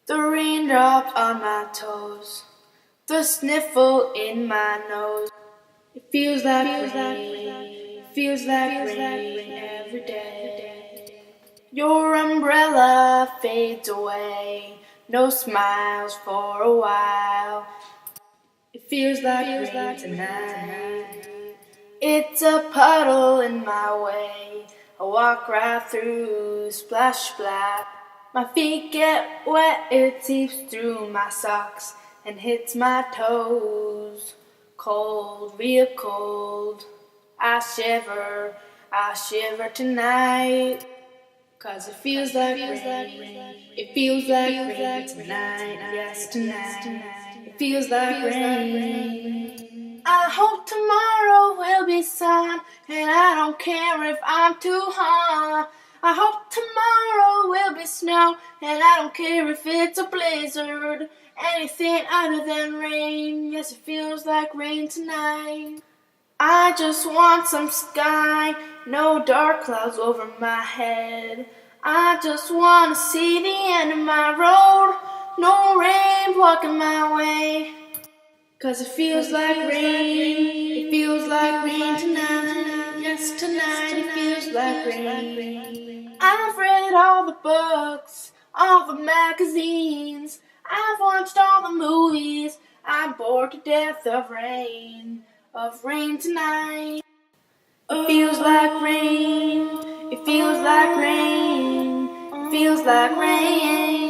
The raindrops on my toes, the sniffle in my nose. It feels like rain, feels like rain every day. Your umbrella fades away, no smiles for a while. It feels like rain tonight. It's a puddle in my way. I walk right through, splash, splash. My feet get wet, it seeps through my socks and hits my toes. Cold, real cold. I shiver tonight. 'Cause it feels like rain. It feels like rain tonight. Yes, tonight. It feels like rain. I hope tomorrow will be sun, and I don't care if I'm too hot. I hope tomorrow will be snow, and I don't care if it's a blizzard. Anything other than rain. Yes, it feels like rain tonight. I just want some sky, no dark clouds over my head. I just want to see the end of my road, no rain blocking my way. 'Cause it feels like rain, it feels like rain tonight. Yes, tonight it feels like rain. I've read all the books, all the magazines. I've watched all the movies. I'm bored to death of rain tonight. It feels like rain, it feels like rain, it feels like rain.